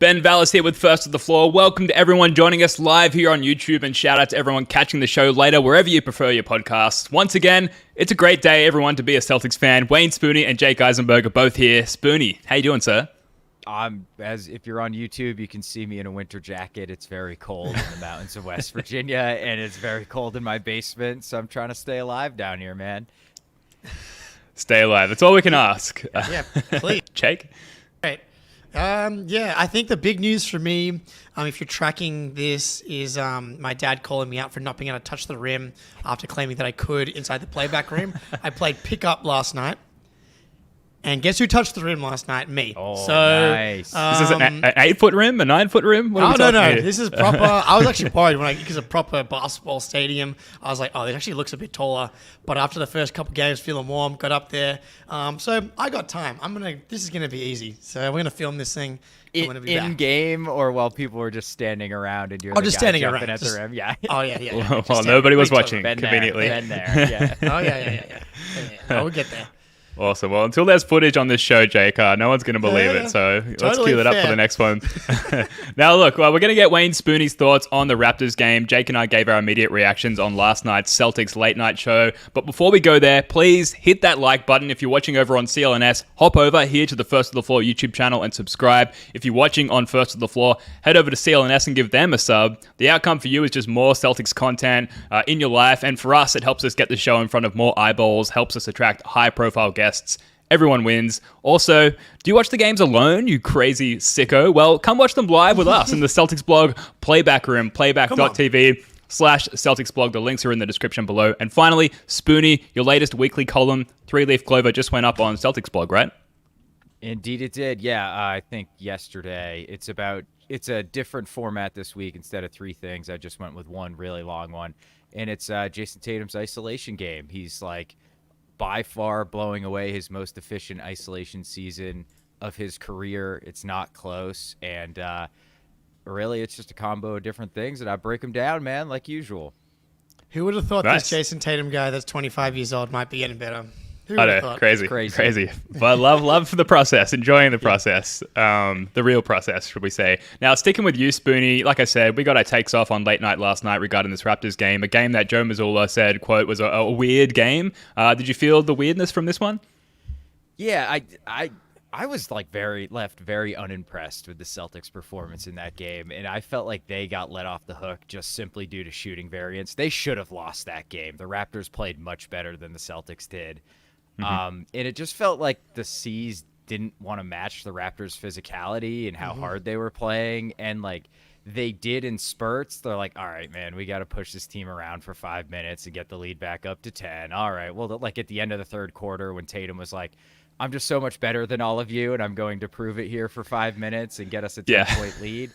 Ben Vallis here with First of the Floor. Welcome to everyone joining us live here on YouTube, and shout out to everyone catching the show later, wherever you prefer your podcasts. Once again, it's a great day, everyone, to be a Celtics fan. Wayne Spooney and Jake Eisenberg are both here. Spooney, how you doing, sir? As if you're on YouTube, you can see me in a winter jacket. It's very cold in the mountains of West Virginia, and it's very cold in my basement, so I'm trying to stay alive down here, man. Stay alive. That's all we can ask. Yeah, please. Jake? Great. I think the big news for me, if you're tracking this, is my dad calling me out for not being able to touch the rim after claiming that I could inside the playback rim. I played pickup last night. And guess who touched the rim last night? Me. Oh, so, nice. Is this an 8-foot rim? A 9-foot rim? What are we talking no. here? This is proper. I was actually worried because a proper basketball stadium. I was like, oh, it actually looks a bit taller. But after the first couple games, feeling warm, got up there. So I got time. This is gonna be easy. So we're gonna film this thing. In game, or while people were just standing around and you're just standing around at the rim. Yeah. Oh yeah. Well, nobody was watching, Been conveniently. There. Yeah. Oh yeah. I will get there. Awesome. Well, until there's footage on this show, Jake, no one's going to believe it. So let's cue that up for the next one. Now, look, we're going to get Wayne Spooney's thoughts on the Raptors game. Jake and I gave our immediate reactions on last night's Celtics late night show. But before we go there, please hit that like button. If you're watching over on CLNS, hop over here to the First of the Floor YouTube channel and subscribe. If you're watching on First of the Floor, head over to CLNS and give them a sub. The outcome for you is just more Celtics content in your life. And for us, it helps us get the show in front of more eyeballs, helps us attract high-profile guests. Everyone wins. Also, do you watch the games alone, you crazy sicko? Well, come watch them live with us in the Celtics blog Playback Room, playback.tv/Celtics blog. The links are in the description below. And finally, Spooney, your latest weekly column, 3-Leaf Clover, just went up on Celtics blog, right? Indeed it did. Yeah, I think yesterday. It's a different format this week. Instead of three things, I just went with one really long one. And it's Jason Tatum's isolation game. He's by far blowing away his most efficient isolation season of his career. It's not close. And really, it's just a combo of different things. And I break them down, man, like usual. Who would have thought Nice. this Jason Tatum guy that's 25 years old might be getting better? Who I would have know, thought? crazy. But love for the process, enjoying the process, the real process, should we say. Now, sticking with you, Spooney, like I said, we got our takes off on late night last night regarding this Raptors game, a game that Joe Mazzulla said, quote, was a weird game. Did you feel the weirdness from this one? Yeah, I was left very unimpressed with the Celtics' performance in that game, and I felt like they got let off the hook just simply due to shooting variance. They should have lost that game. The Raptors played much better than the Celtics did. And it just felt like the C's didn't want to match the Raptors' physicality and how hard they were playing. And they did in spurts. They're like, all right, man, we got to push this team around for 5 minutes and get the lead back up to 10. All right. Well, at the end of the third quarter when Tatum was like, I'm just so much better than all of you, and I'm going to prove it here for 5 minutes and get us a 10-point lead.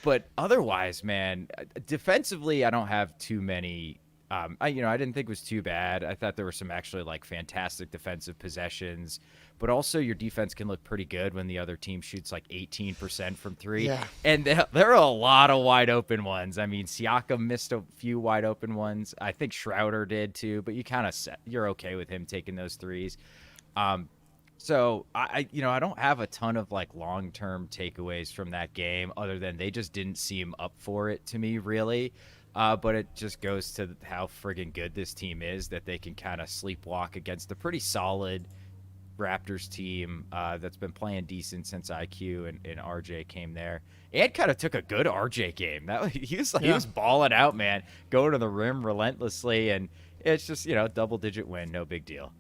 But otherwise, man, defensively, I don't have too many. I didn't think it was too bad. I thought there were some actually fantastic defensive possessions, but also your defense can look pretty good when the other team shoots 18% from three. Yeah. And there are a lot of wide open ones. I mean, Siakam missed a few wide open ones. I think Schroeder did too, but you're okay with him taking those threes. So I don't have a ton of long-term takeaways from that game other than they just didn't seem up for it to me, really. But it just goes to how friggin' good this team is that they can kind of sleepwalk against a pretty solid Raptors team that's been playing decent since IQ and RJ came there. And kind of took a good RJ game. He was balling out, man, going to the rim relentlessly, and it's just double-digit win, no big deal.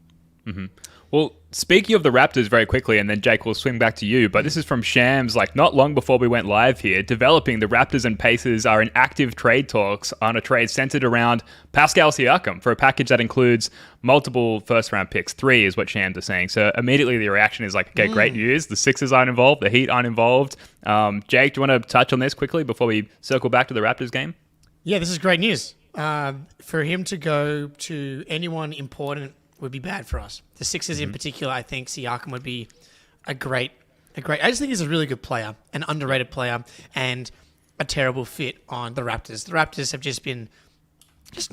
Mm-hmm. Well, speaking of the Raptors very quickly, and then Jake will swing back to you, but this is from Shams, not long before we went live here, developing the Raptors and Pacers are in active trade talks on a trade centered around Pascal Siakam for a package that includes multiple first-round picks. 3 is what Shams is saying. So immediately the reaction is okay, great news. The Sixers aren't involved. The Heat aren't involved. Jake, do you want to touch on this quickly before we circle back to the Raptors game? Yeah, this is great news. For him to go to anyone important would be bad for us. The Sixers in particular, I think Siakam would be a great. I just think he's a really good player, an underrated player, and a terrible fit on the Raptors. The Raptors have just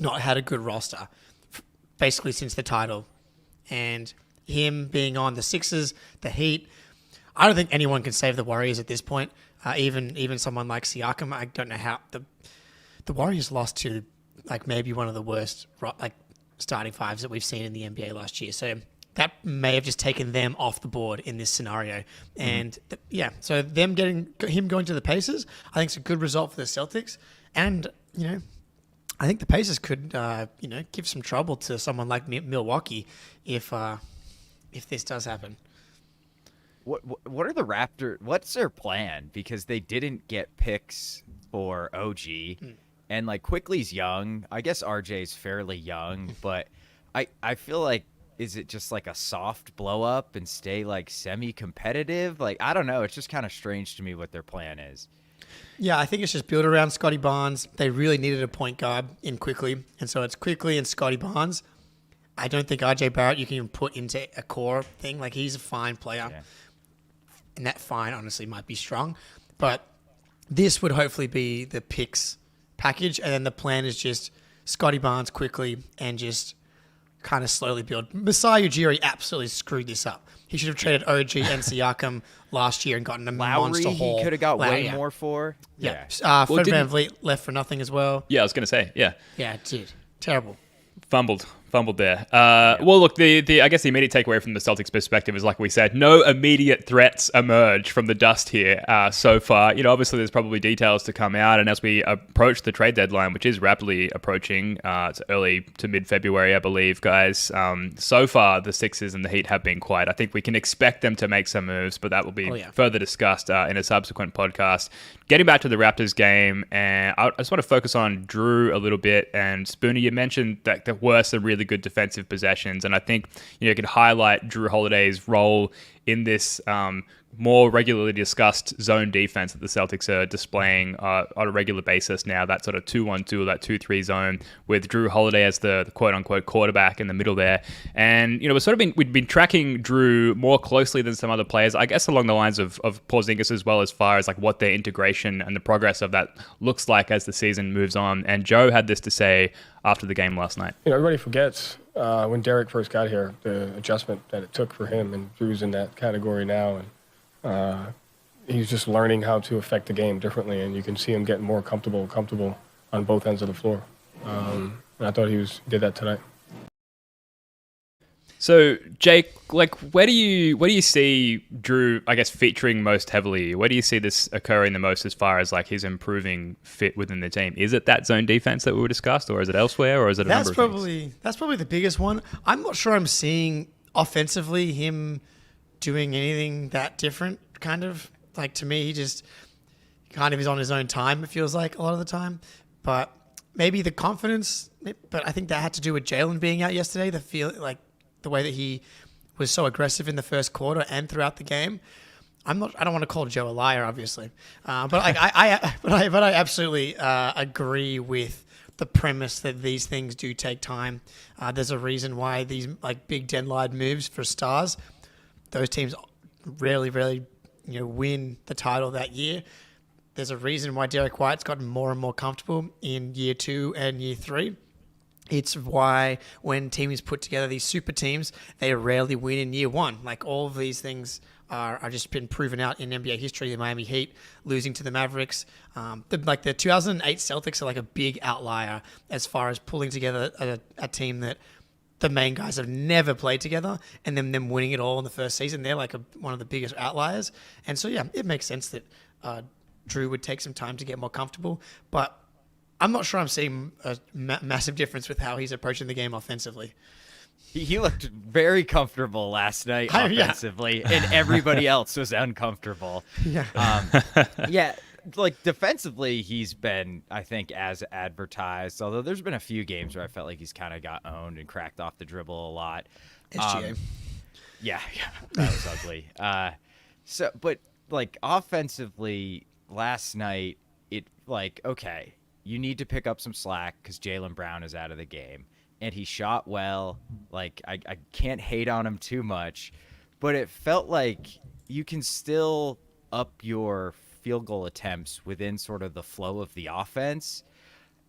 not had a good roster, basically since the title, and him being on the Sixers, the Heat. I don't think anyone can save the Warriors at this point. Even someone like Siakam, I don't know how the Warriors lost to like maybe one of the worst like starting fives that we've seen in the NBA last year. So that may have just taken them off the board in this scenario. And so him going to the Pacers, I think it's a good result for the Celtics. And, I think the Pacers could, give some trouble to someone like Milwaukee if this does happen. What are the Raptors? What's their plan? Because they didn't get picks for OG, and like Quickly's young. I guess RJ's fairly young, but I feel like, is it just like a soft blow up and stay like semi-competitive? Like, I don't know. It's just kind of strange to me what their plan is. Yeah, I think it's just built around Scotty Barnes. They really needed a point guard in Quickly, and so it's Quickly and Scotty Barnes. I don't think RJ Barrett you can even put into a core thing. Like, he's a fine player. Yeah. And that fine, honestly, might be strong. But this would hopefully be the picks package, and then the plan is just Scotty Barnes quickly and just kind of slowly build. Masai Ujiri absolutely screwed this up. He should have traded OG and Siakam last year and gotten a monster haul. He could have got way more for. Yeah. Fred VanVleet left for nothing as well. Yeah, I was going to say, yeah. Yeah, it did. Terrible. Fumbled there. Well, look, I guess the immediate takeaway from the Celtics' perspective is, like we said, no immediate threats emerge from the dust here so far. Obviously there's probably details to come out, and as we approach the trade deadline, which is rapidly approaching, it's early to mid-February, I believe, guys. So far, the Sixers and the Heat have been quiet. I think we can expect them to make some moves, but that will be further discussed in a subsequent podcast. Getting back to the Raptors game, and I just want to focus on Jrue a little bit. And Spoonie, you mentioned that there were some really good defensive possessions, and I think you could highlight Jrue Holiday's role in this more regularly discussed zone defense that the Celtics are displaying on a regular basis now, that sort of 2-1-2 or that 2-3 zone with Jrue Holiday as the quote-unquote quarterback in the middle there. And, we'd been tracking Jrue more closely than some other players, I guess along the lines of Porzingis as well, as far as like what their integration and the progress of that looks like as the season moves on. And Joe had this to say after the game last night. Everybody forgets when Derek first got here, the adjustment that it took for him, and Drew's in that category now, and he's just learning how to affect the game differently, and you can see him getting more comfortable on both ends of the floor. And I thought he did that tonight. So, Jake, like, where do you see Jrue, I guess, featuring most heavily? Where do you see this occurring the most as far as like his improving fit within the team? Is it that zone defense that we discussed, or is it elsewhere, or is it a number of things? That's probably the biggest one. I'm not sure I'm seeing offensively him doing anything that different. Kind of like, to me, he just kind of is on his own time. It feels like a lot of the time, but maybe the confidence. But I think that had to do with Jalen being out yesterday. The way that he was so aggressive in the first quarter and throughout the game. I don't want to call Joe a liar, obviously, but I absolutely agree with the premise that these things do take time. There's a reason why these like big deadline moves for stars, those teams rarely win the title that year. There's a reason why Derek White's gotten more and more comfortable in year 2 and year 3. It's why when teams put together these super teams, they rarely win in year 1. Like, all of these things are just been proven out in NBA history. The Miami Heat losing to the Mavericks. The 2008 Celtics are like a big outlier as far as pulling together a team that the main guys have never played together, and then them winning it all in the first season. They're like one of the biggest outliers. And so, yeah, it makes sense that Jrue would take some time to get more comfortable. But I'm not sure I'm seeing a massive difference with how he's approaching the game offensively. He looked very comfortable last night offensively, and everybody else was uncomfortable. Yeah. Like, defensively, he's been, I think, as advertised, although there's been a few games where I felt like he's kind of got owned and cracked off the dribble a lot. SGA. Yeah, that was ugly. But, like, offensively, last night, okay, you need to pick up some slack because Jaylen Brown is out of the game. And he shot well. Like, I can't hate on him too much. But it felt like you can still up your field goal attempts within sort of the flow of the offense.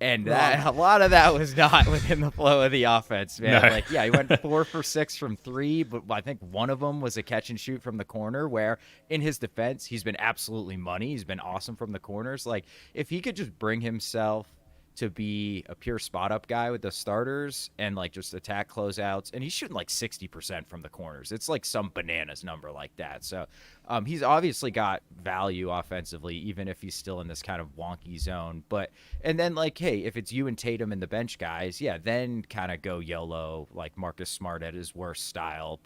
And a lot of that was not within the flow of the offense, man. No. Like, yeah, he went 4 for 6 from 3, but I think one of them was a catch and shoot from the corner where, in his defense, he's been absolutely money. He's been awesome from the corners. Like, if he could just bring himself to be a pure spot-up guy with the starters and, like, just attack closeouts, and he's shooting, like, 60% from the corners. It's, like, some bananas number like that. So he's obviously got value offensively, even if he's still in this kind of wonky zone. And then, like, hey, if it's you and Tatum and the bench guys, yeah, then kind of go YOLO, like Marcus Smart at his worst style.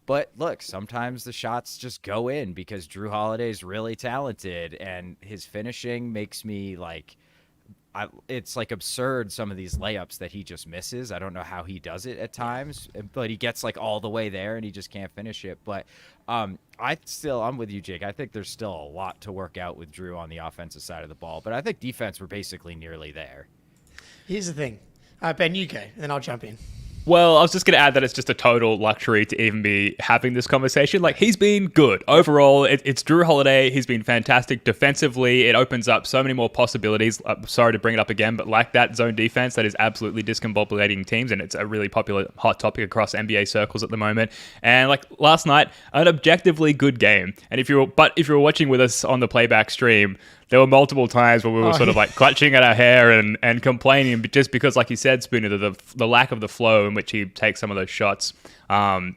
But look, sometimes the shots just go in because Jrue Holiday is really talented, and his finishing makes me, like, it's like absurd, some of these layups that he just misses. I don't know how he does it at times, but he gets like all the way there and he just can't finish it. But I'm with you, Jake. I think there's still a lot to work out with Jrue on the offensive side of the ball, but I think defense, we're basically nearly there. Here's the thing. Ben, you go, and then I'll jump in. Well, I was just going to add that it's just a total luxury to even be having this conversation. Like, he's been good. Overall, it's Jrue Holiday. He's been fantastic defensively. It opens up so many more possibilities. Sorry to bring it up again, but like that zone defense, that is absolutely discombobulating teams, and it's a really popular hot topic across NBA circles at the moment. And like last night, an objectively good game. And if you were watching with us on the playback stream, there were multiple times where we were sort of like clutching at our hair and complaining just because, like you said, Spooner, the lack of the flow in which he takes some of those shots.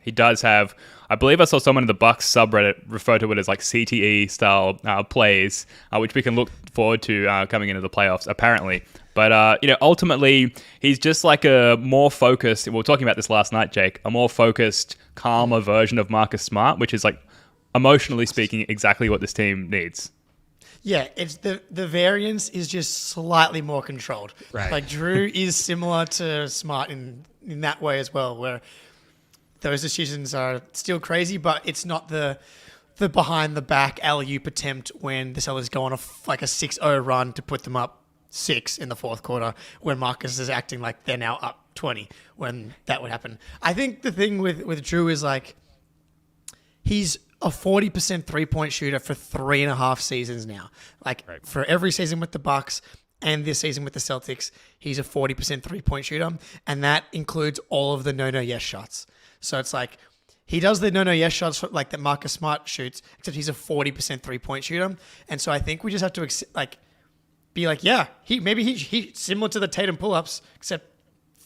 He does have, I believe I saw someone in the Bucks subreddit refer to it as like CTE style plays, which we can look forward to coming into the playoffs, apparently. But, ultimately, he's just like a more focused, we were talking about this last night, Jake, a more focused, calmer version of Marcus Smart, which is like, emotionally speaking, exactly what this team needs. Yeah, it's the variance is just slightly more controlled. Right. Like Jrue is similar to Smart in that way as well, where those decisions are still crazy, but it's not the behind the back alley-oop attempt when the Celtics go on a 6-0 run to put them up 6 in the fourth quarter, when Marcus is acting like they're now up 20 when that would happen. I think the thing with Jrue is like he's a 40% three-point shooter for 3.5 seasons now. Like, right. For every season with the Bucks and this season with the Celtics, he's a 40% three-point shooter, and that includes all of the no-yes shots. So it's like he does the no-yes shots like that Marcus Smart shoots, except he's a 40% three-point shooter. And so I think we just have to be like, yeah, he similar to the Tatum pull-ups, except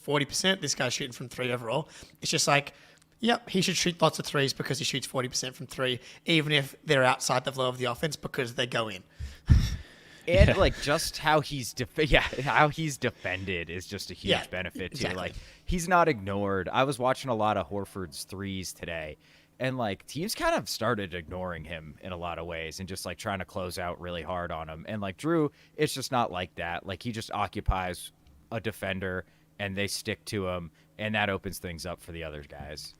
40%. This guy's shooting from 3 overall. It's just like, yep, he should shoot lots of threes because he shoots 40% from 3, even if they're outside the flow of the offense because they go in. And like just how he's defended is just a huge benefit too. Exactly. Like he's not ignored. I was watching a lot of Horford's threes today, and like teams kind of started ignoring him in a lot of ways and just like trying to close out really hard on him. And like Jrue, it's just not like that. Like he just occupies a defender and they stick to him, and that opens things up for the other guys.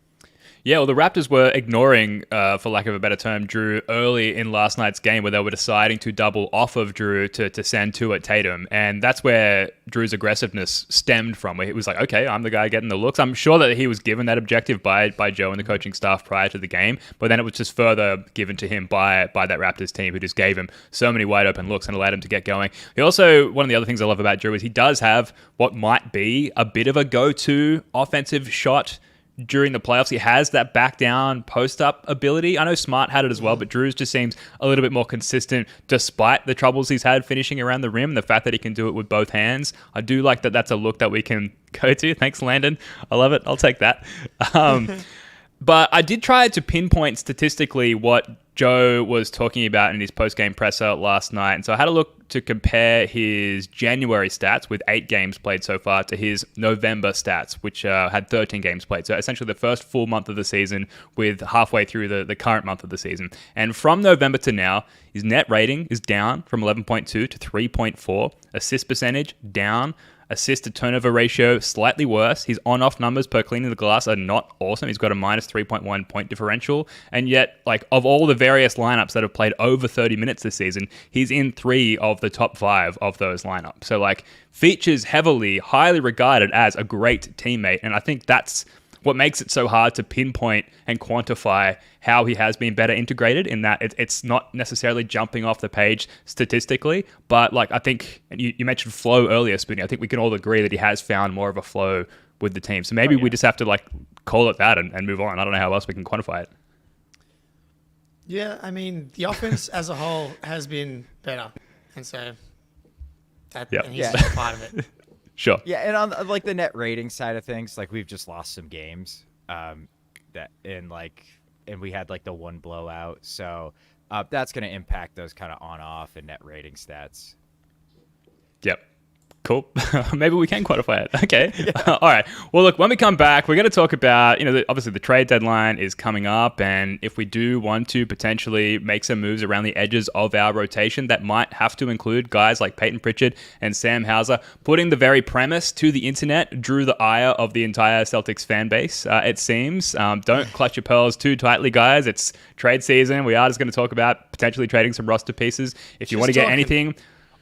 Yeah, well, the Raptors were ignoring, for lack of a better term, Jrue early in last night's game where they were deciding to double off of Jrue to send 2 at Tatum. And that's where Drew's aggressiveness stemmed from, where he was like, okay, I'm the guy getting the looks. I'm sure that he was given that objective by Joe and the coaching staff prior to the game, but then it was just further given to him by that Raptors team, who just gave him so many wide open looks and allowed him to get going. He also, one of the other things I love about Jrue is he does have what might be a bit of a go-to offensive shot during the playoffs. He has that back down, post up ability. I know Smart had it as well, but Drew's just seems a little bit more consistent despite the troubles he's had finishing around the rim. The fact that he can do it with both hands. I do like that that's a look that we can go to. Thanks, Landon. I love it. I'll take that. But I did try to pinpoint statistically what Joe was talking about in his post-game presser last night. And so I had a look to compare his January stats with 8 games played so far to his November stats, which had 13 games played. So essentially the first full month of the season with halfway through the current month of the season. And from November to now, his net rating is down from 11.2 to 3.4. Assist percentage down. Assist to turnover ratio slightly worse. His on-off numbers per cleaning the glass are not awesome. He's got a minus 3.1 point differential. And yet, like, of all the various lineups that have played over 30 minutes this season, he's in 3 of the top 5 of those lineups. So, like, features heavily, highly regarded as a great teammate. And I think that's what makes it so hard to pinpoint and quantify how he has been better integrated, in that it's not necessarily jumping off the page statistically, but like I think, and you mentioned flow earlier, Spoonie, I think we can all agree that he has found more of a flow with the team. So maybe we just have to like call it that and move on. I don't know how else we can quantify it. Yeah, I mean, the offense as a whole has been better. And so and he's just part of it. Sure. Yeah, and on like the net rating side of things, like we've just lost some games, and we had like the one blowout, so that's going to impact those kind of on-off and net rating stats. Yep. Cool. Maybe we can quantify it. Okay. Yeah. All right. Well, look, when we come back, we're going to talk about, obviously the trade deadline is coming up. And if we do want to potentially make some moves around the edges of our rotation, that might have to include guys like Peyton Pritchard and Sam Hauser, putting the very premise to the internet drew the ire of the entire Celtics fan base, it seems. Don't clutch your pearls too tightly, guys. It's trade season. We are just going to talk about potentially trading some roster pieces. If you want to get anything...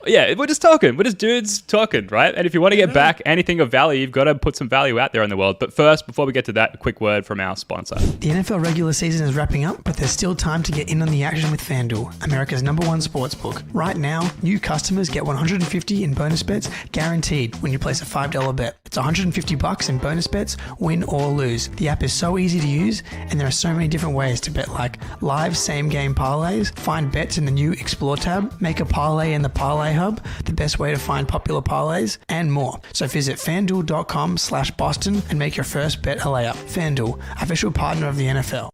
Yeah, we're just talking. We're just dudes talking, right? And if you want to get back anything of value, you've got to put some value out there in the world. But first, before we get to that, a quick word from our sponsor. The NFL regular season is wrapping up, but there's still time to get in on the action with FanDuel, America's #1 sportsbook. Right now, new customers get $150 in bonus bets guaranteed when you place a $5 bet. It's $150 in bonus bets, win or lose. The app is so easy to use, and there are so many different ways to bet, like live same-game parlays, find bets in the new Explore tab, make a parlay in the Parlay Hub, the best way to find popular parlays, and more. So visit fanduel.com/Boston and make your first bet a layup. FanDuel, official partner of the NFL.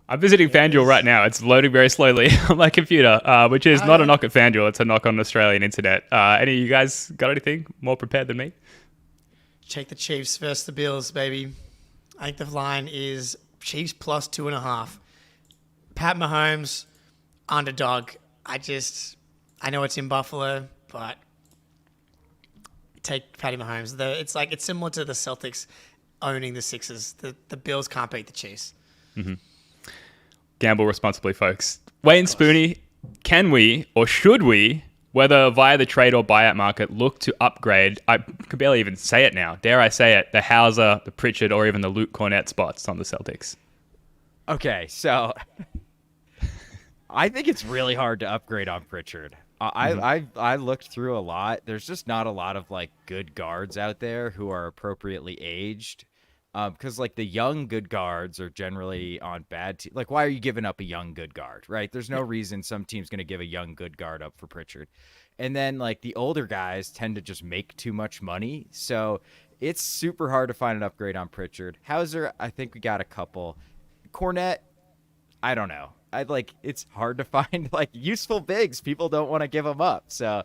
I'm visiting FanDuel right now. It's loading very slowly on my computer, which is not a knock at FanDuel. It's a knock on Australian internet. Any of you guys got anything more prepared than me? Check the Chiefs versus the Bills, baby. I think the line is Chiefs plus 2.5. Pat Mahomes, underdog. I know it's in Buffalo, but take Patty Mahomes. It's similar to the Celtics owning the Sixers. The Bills can't beat the Chiefs. Mm-hmm. Gamble responsibly, folks. Wayne Spoonie, can we or should we, whether via the trade or buyout market, look to upgrade? I could barely even say it now. Dare I say it? The Hauser, the Pritchard, or even the Luke Cornett spots on the Celtics. Okay, so I think it's really hard to upgrade on Pritchard. I looked through a lot. There's just not a lot of like good guards out there who are appropriately aged. Because like the young good guards are generally on bad teams. Like, why are you giving up a young good guard, right? There's no reason some team's going to give a young good guard up for Pritchard. And then like the older guys tend to just make too much money. So it's super hard to find an upgrade on Pritchard. Hauser, I think we got a couple. Cornett, I don't know. It's hard to find like useful bigs. People don't want to give them up. So,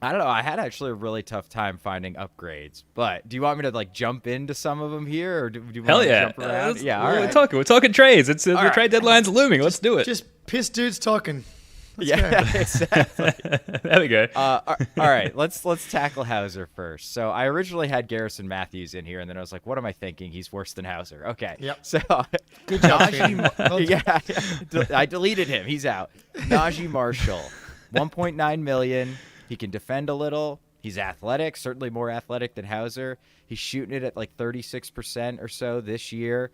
I don't know. I had actually a really tough time finding upgrades, but do you want me to like jump into some of them here, or do you want to jump around? Yeah, all right. We're talking trades. It's the trade deadline's looming. Let's do it. Just piss dudes talking. Let's go. Exactly. There we go. All right, let's tackle Hauser first. So I originally had Garrison Matthews in here, and then I was like, what am I thinking? He's worse than Hauser. Okay. Yep. So good job. Yeah, I deleted him. He's out. Najee Marshall, $1.9 million. He can defend a little. He's athletic, certainly more athletic than Hauser. He's shooting it at like 36% or so this year.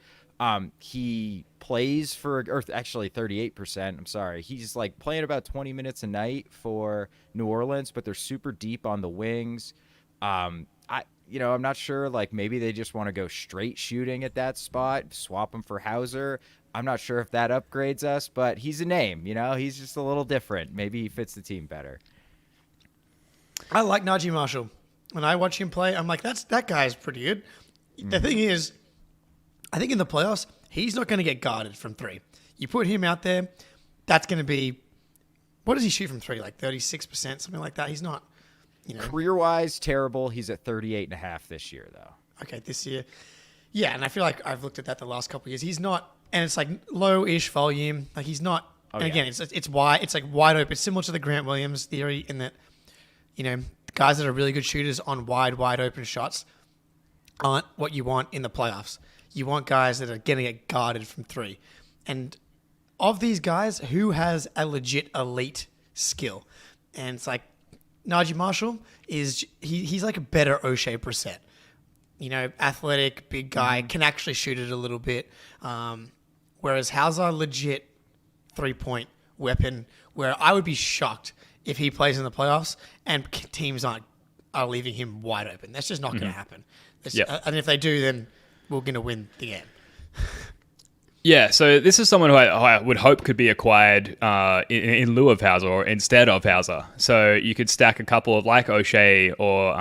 He plays or actually 38%. I'm sorry. He's like playing about 20 minutes a night for New Orleans, but they're super deep on the wings. I'm not sure. Like maybe they just want to go straight shooting at that spot, swap him for Hauser. I'm not sure if that upgrades us, but he's a name. He's just a little different. Maybe he fits the team better. I like Najee Marshall. When I watch him play, I'm like, that guy's pretty good. The thing is, I think in the playoffs, he's not going to get guarded from three. You put him out there, that's going to be, what does he shoot from three? Like 36%, something like that. He's not, Career-wise, terrible. He's at 38.5 this year, though. Okay, this year. Yeah, and I feel like I've looked at that the last couple of years. He's not, and it's like low-ish volume. Like he's not, again, it's wide. It's like wide open. It's similar to the Grant Williams theory in that, guys that are really good shooters on wide open shots aren't what you want in the playoffs. You want guys that are going to get guarded from three. And of these guys, who has a legit elite skill? And it's like Najee Marshall he's like a better O'Shea Brissett, athletic, big guy, can actually shoot it a little bit. Whereas Hauser, legit 3-point weapon, where I would be shocked if he plays in the playoffs and teams are leaving him wide open. That's just not going to happen. And if they do, then we're going to win the game. Yeah, so this is someone who I would hope could be acquired in lieu of Hauser or instead of Hauser. So you could stack a couple of like O'Shea or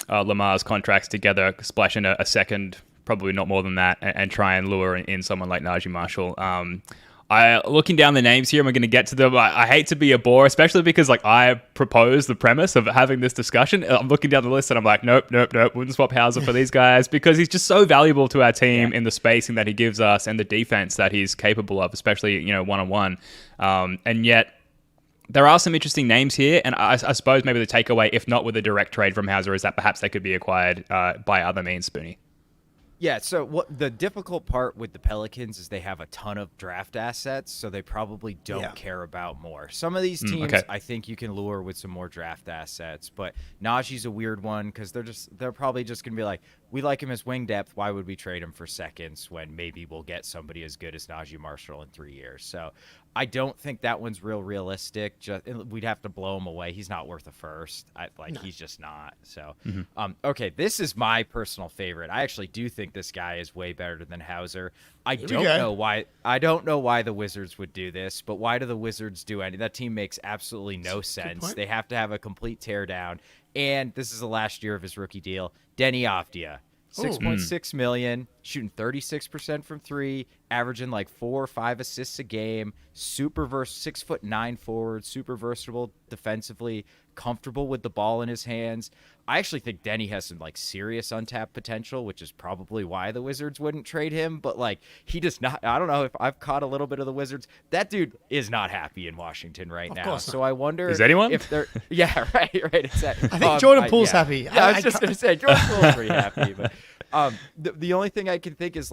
Lamar's contracts together, splash in a second, probably not more than that, and try and lure in someone like Najee Marshall. Looking down the names here, and we're going to get to them. I hate to be a bore, especially because I proposed the premise of having this discussion. I'm looking down the list and I'm like, nope. Wouldn't swap Hauser for these guys because he's just so valuable to our team in the spacing that he gives us and the defense that he's capable of, especially one-on-one. And yet there are some interesting names here, and I suppose maybe the takeaway, if not with a direct trade from Hauser, is that perhaps they could be acquired by other means, Spoonie. Yeah, so what the difficult part with the Pelicans is they have a ton of draft assets, so they probably don't care about more. Some of these teams, I think you can lure with some more draft assets, but Najee's a weird one because they're probably just going to be like, we like him as wing depth. Why would we trade him for seconds when maybe we'll get somebody as good as Najee Marshall in 3 years? So I don't think that one's realistic. We'd have to blow him away. He's not worth a first. He's just not. So, okay, this is my personal favorite. I actually do think this guy is way better than Hauser. I don't know why the Wizards would do this, but why do the Wizards do any? That team makes absolutely no sense. They have to have a complete teardown, and this is the last year of his rookie deal. Denny Avdija. $6.6 million, shooting 36% from three, averaging like 4 or 5 assists a game, 6'9" forward, super versatile defensively, comfortable with the ball in his hands. I actually think Denny has some serious untapped potential, which is probably why the Wizards wouldn't trade him. But he does not. I don't know if I've caught a little bit of the Wizards. That dude is not happy in Washington right now. So I wonder, is anyone? If they're right. Exactly. I think Jordan Poole's happy. Yeah, I was just gonna say Jordan Poole's pretty happy. But the only thing I can think is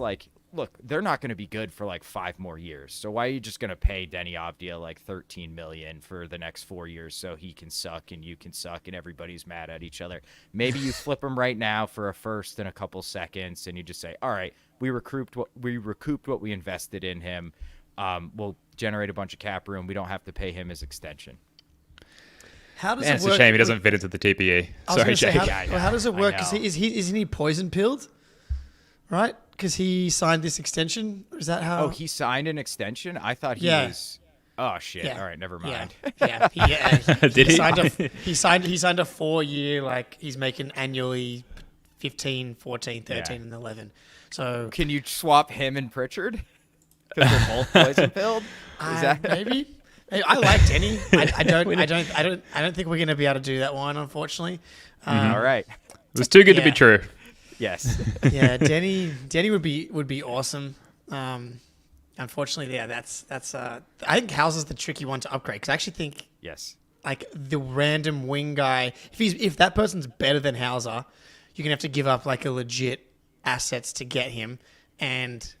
look, they're not going to be good for 5 more years. So why are you just going to pay Denny Avdija $13 million for the next 4 years so he can suck and you can suck and everybody's mad at each other? Maybe you flip him right now for a first in a couple seconds and you just say, all right, we recouped what we invested in him. We'll generate a bunch of cap room. We don't have to pay him his extension. How does it work? It's a shame he doesn't fit into the TPE. Sorry, Jake. How does it work? Isn't he poison pilled? Right? Because he signed this extension? Is that how? Oh, he signed an extension? I thought he was. Oh shit! Yeah. All right, never mind. Yeah. Did he? He signed a 4-year. He's making annually 15, 14, 13, and 11. So can you swap him and Pritchard? Because they're both poison pilled. Maybe. I like Denny. I don't think we're going to be able to do that one, unfortunately. All right. It was too good to be true. Yes. Yeah, Denny would be awesome. Unfortunately, that's. I think Hauser's the tricky one to upgrade because I actually think the random wing guy. If that person's better than Hauser, you're gonna have to give up a legit assets to get him, and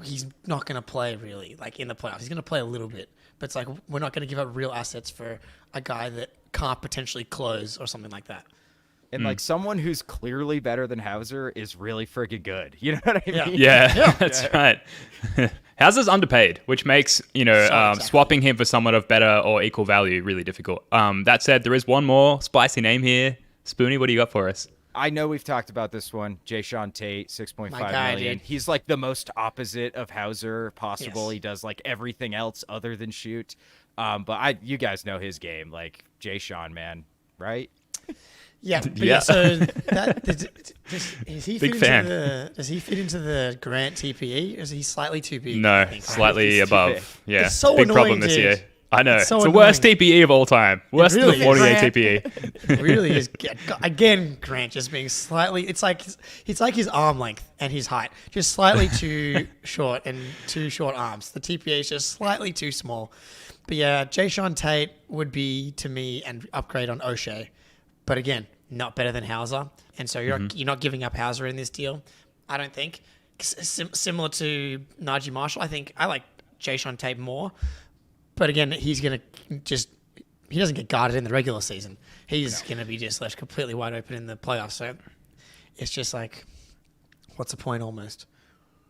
he's not gonna play really in the playoffs. He's gonna play a little bit, but it's we're not gonna give up real assets for a guy that can't potentially close or something like that. And someone who's clearly better than Hauser is really freaking good. You know what I mean? Yeah. That's right. Hauser's underpaid, which makes swapping him for someone of better or equal value really difficult. That said, there is one more spicy name here. Spoonie, what do you got for us? I know we've talked about this one. Jayshawn Tate, $6.5 million. Dude. He's the most opposite of Hauser possible. Yes. He does everything else other than shoot. But you guys know his game. Jayshawn, man, right? Yeah. So does he fit into the Grant TPE? Is he slightly too big? No, slightly above. Yeah, it's so big annoying, problem this dude. year. I know. It's so the worst TPE of all time. Worse than the really 48 TPE. It really is. Again, Grant just being slightly. It's like his arm length and his height, just slightly too short and too short arms. The TPA is just slightly too small. But yeah, Jayshawn Tate would be to me an upgrade on O'Shea. But again, not better than Hauser, and so you're not giving up Hauser in this deal. I don't think. Similar to Najee Marshall, I think I like Jayshawn Tate more. But again, he doesn't get guarded in the regular season. He's going to be just left completely wide open in the playoffs. So it's just like, what's the point almost?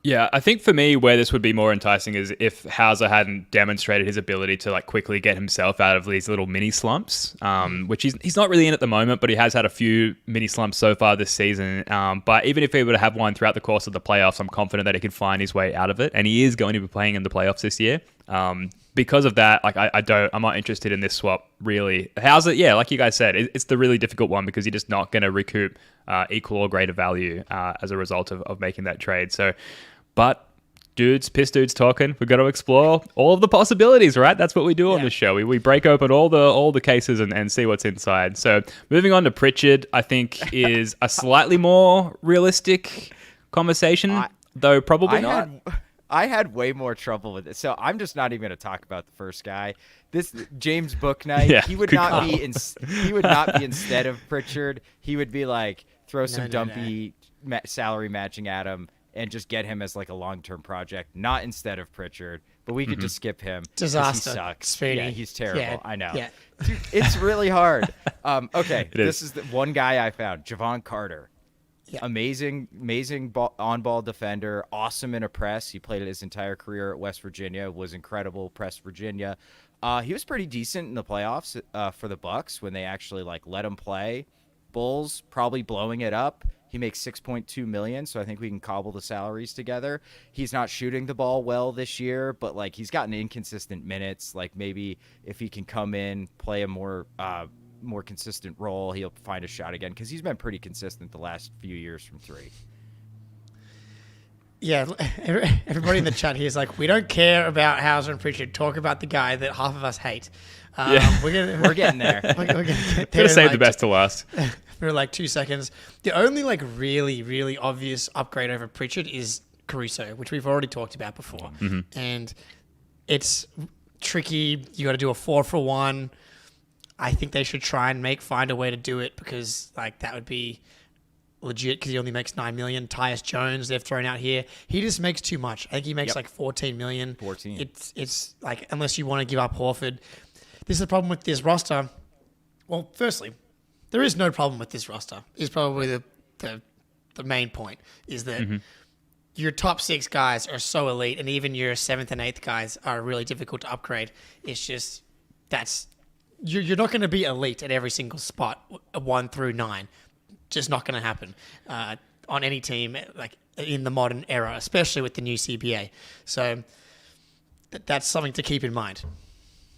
Yeah, I think for me, where this would be more enticing is if Hauser hadn't demonstrated his ability to like quickly get himself out of these little mini slumps, which he's not really in at the moment, but he has had a few mini slumps so far this season. But even if he were to have one throughout the course of the playoffs, I'm confident that he could find his way out of it, and he is going to be playing in the playoffs this year. Because of that, like I'm not interested in this swap really. Hauser, yeah, like you guys said, it's the really difficult one because you're just not going to recoup equal or greater value as a result of making that trade. So. But piss dudes talking, we've got to explore all of the possibilities, right? That's what we do on this show. We break open all the cases and see what's inside. So moving on to Pritchard, I think is a slightly more realistic conversation, though probably not. I had way more trouble with it. So I'm just not even going to talk about the first guy. This James Bouknight, he would not be instead of Pritchard. He would be like throw some dumpy salary matching at him and just get him as like a long-term project, not instead of Pritchard. But we could just skip him. Disaster. He sucks. Speedy. Yeah, he's terrible. Yeah, I know. Yeah. Dude, it's really hard. Okay, this is the one guy I found, Javon Carter. Yeah. Amazing on-ball defender, awesome in a press. He played his entire career at West Virginia, was incredible, pressed Virginia. He was pretty decent in the playoffs for the Bucks when they actually like let him play. Bulls probably blowing it up. He makes $6.2 million, so I think we can cobble the salaries together. He's not shooting the ball well this year, but like he's gotten inconsistent minutes. Like maybe if he can come in, play a more consistent role, he'll find a shot again because he's been pretty consistent the last few years from three. Yeah, everybody in the chat here is like, we don't care about Hauser and Pritchard. Talk about the guy that half of us hate. We're getting there. We're gonna get there. Gotta save the best to last. For like 2 seconds. The only like really, really obvious upgrade over Pritchard is Caruso, which we've already talked about before. Mm-hmm. And it's tricky. You got to do a 4-for-1. I think they should try and find a way to do it because like that would be legit because he only makes $9 million. Tyus Jones they've thrown out here. He just makes too much. I think he makes like $14 million. 14. It's like unless you want to give up Horford. This is the problem with this roster. Well, firstly, there is no problem with this roster. Is probably the main point is that your top 6 guys are so elite, and even your 7th and 8th guys are really difficult to upgrade. It's just you're not going to be elite at every single spot 1 through 9. Just not going to happen on any team like in the modern era, especially with the new CBA. So that's something to keep in mind.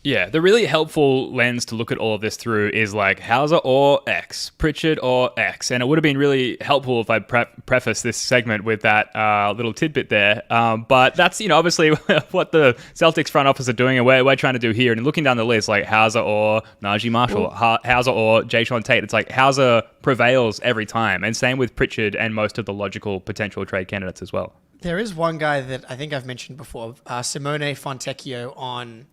Yeah, the really helpful lens to look at all of this through is like Hauser or X, Pritchard or X. And it would have been really helpful if I preface this segment with that little tidbit there. But that's, obviously what the Celtics front office are doing and we're trying to do here. And looking down the list, like Hauser or Najee Marshall, Hauser or Jayshawn Tate, it's like Hauser prevails every time. And same with Pritchard and most of the logical potential trade candidates as well. There is one guy that I think I've mentioned before, Simone Fontecchio on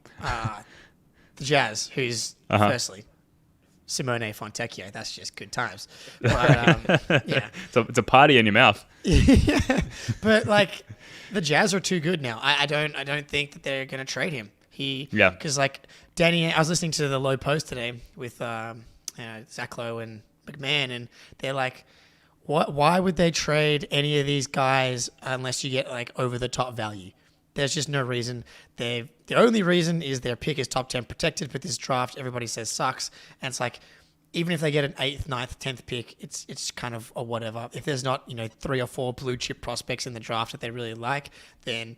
the Jazz, who's firstly Simone Fontecchio. That's just good times. But, yeah, it's a party in your mouth. Yeah, but like the Jazz are too good now. I don't think that they're going to trade him. Because like Danny, I was listening to the Low Post today with Zach Lowe and McMahon, and they're like, why would they trade any of these guys unless you get like over the top value? There's just no reason. The only reason is their pick is top 10 protected, but this draft everybody says sucks. And it's like, even if they get an 8th, 9th, 10th pick, it's kind of a whatever. If there's not 3 or 4 blue chip prospects in the draft that they really like, then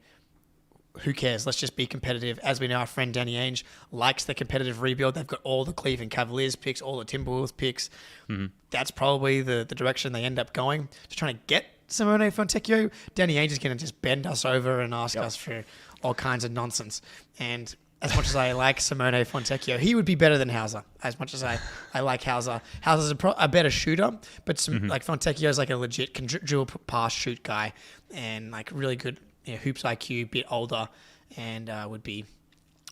who cares? Let's just be competitive. As we know, our friend Danny Ainge likes the competitive rebuild. They've got all the Cleveland Cavaliers picks, all the Timberwolves picks. Mm-hmm. That's probably the direction they end up going. Just trying to get Simone Fontecchio. Danny Ainge is going to just bend us over and ask us for all kinds of nonsense. And as much as I like Simone Fontecchio, he would be better than Hauser. As much as I like Hauser. Hauser's a better shooter, but like Fontecchio is like a legit dual pass shoot guy and like really good hoops IQ, bit older, and would be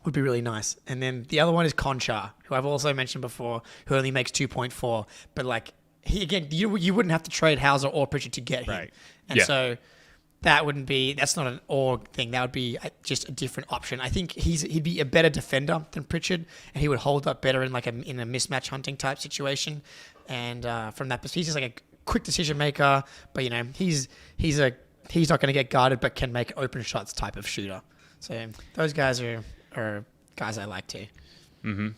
really nice. And then the other one is Conchar, who I've also mentioned before, who only makes 2.4, but like you wouldn't have to trade Hauser or Pritchard to get him. Right. And so that's not an or thing. That would be just a different option. I think he'd be a better defender than Pritchard, and he would hold up better in a mismatch hunting type situation. And from that perspective, he's just like a quick decision maker, but he's not going to get guarded, but can make open shots type of shooter. So those guys are guys I like too. Mm-hmm.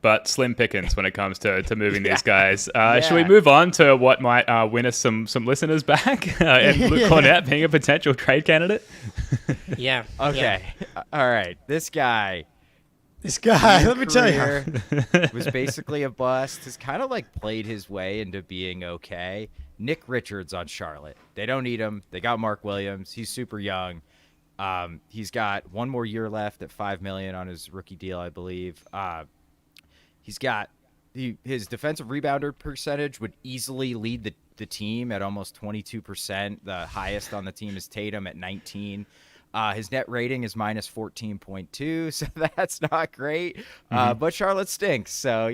But slim pickings when it comes to moving these guys. Should we move on to what might win us some listeners back? And Luke Cornett being a potential trade candidate? Yeah. Okay. Yeah. All right. This guy, let me tell you, was basically a bust. Has kind of like played his way into being okay. Nick Richards on Charlotte. They don't need him. They got Mark Williams. He's super young. He's got one more year left at $5 million on his rookie deal, I believe. He's got his defensive rebounder percentage would easily lead the team at almost 22%. The highest on the team is Tatum at 19. His net rating is minus 14.2, so that's not great. But Charlotte stinks, so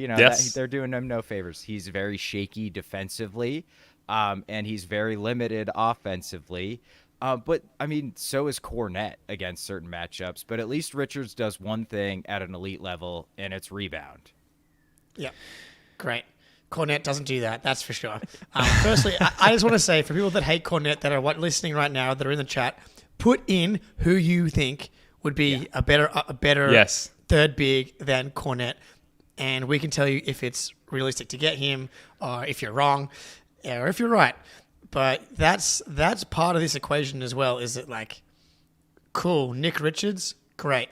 they're doing him no favors. He's very shaky defensively, and he's very limited offensively. But I mean, so is Cornett against certain matchups. But at least Richards does one thing at an elite level, and it's rebound. Yeah, great. Cornett doesn't do that, that's for sure. Firstly, I just want to say, for people that hate Cornett that are listening right now, that are in the chat, put in who you think would be a better yes. third big than Cornett, and we can tell you if it's realistic to get him, or if you're wrong, or if you're right. But that's part of this equation as well. Is it like, cool, Nick Richards, great.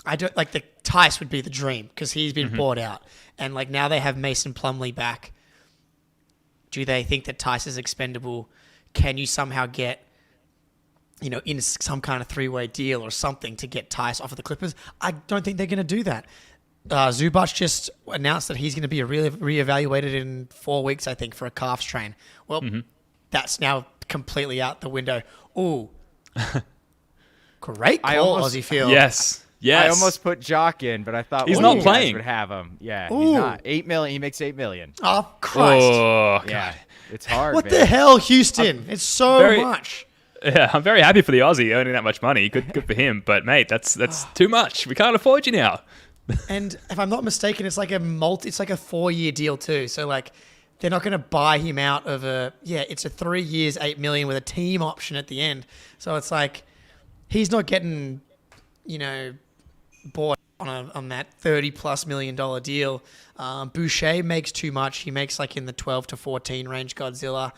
I don't like the Tice would be the dream because he's been bought out, and like now they have Mason Plumlee back. Do they think that Tice is expendable? Can you somehow get, in some kind of three-way deal or something to get Tice off of the Clippers? I don't think they're going to do that. Zubac just announced that he's going to be reevaluated in 4 weeks, I think, for a calf strain. Well, that's now completely out the window. Ooh. Great call, Aussie Field. Yes. I almost put Jock in, but I thought he's not playing. Would have him. Yeah, Ooh. he's not. $8 million. He makes $8 million. Oh, Christ. Oh, God. Yeah, it's hard. What man. the hell, Houston? It's so much. Yeah, I'm very happy for the Aussie earning that much money. Good for him. But mate, that's too much. We can't afford you now. And if I'm not mistaken, it's like a 4-year deal too. So like, they're not going to buy him out of it's a 3 years, $8 million with a team option at the end. So it's like, he's not getting, bought on that $30+ million deal. Boucher makes too much. He makes like in the 12 to 14 range. Godzilla.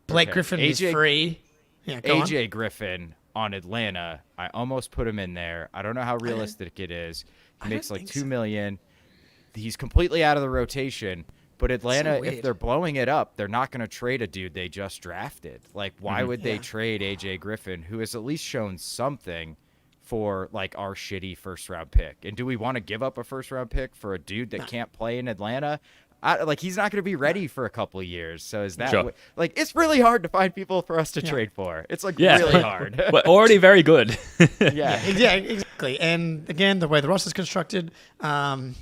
Blake Griffin is free. Yeah, AJ Griffin on Atlanta. I almost put him in there. I don't know how realistic it is. He makes like $2 million. He's completely out of the rotation. But Atlanta, if they're blowing it up, they're not going to trade a dude they just drafted. Like, why would they trade AJ Griffin, who has at least shown something, for like our shitty first-round pick? And do we want to give up a first-round pick for a dude that can't play in Atlanta? He's not going to be ready for a couple of years. So is that it's really hard to find people for us to trade for. It's like really hard. But already very good. Yeah, exactly. And again, the way the roster's constructed, $8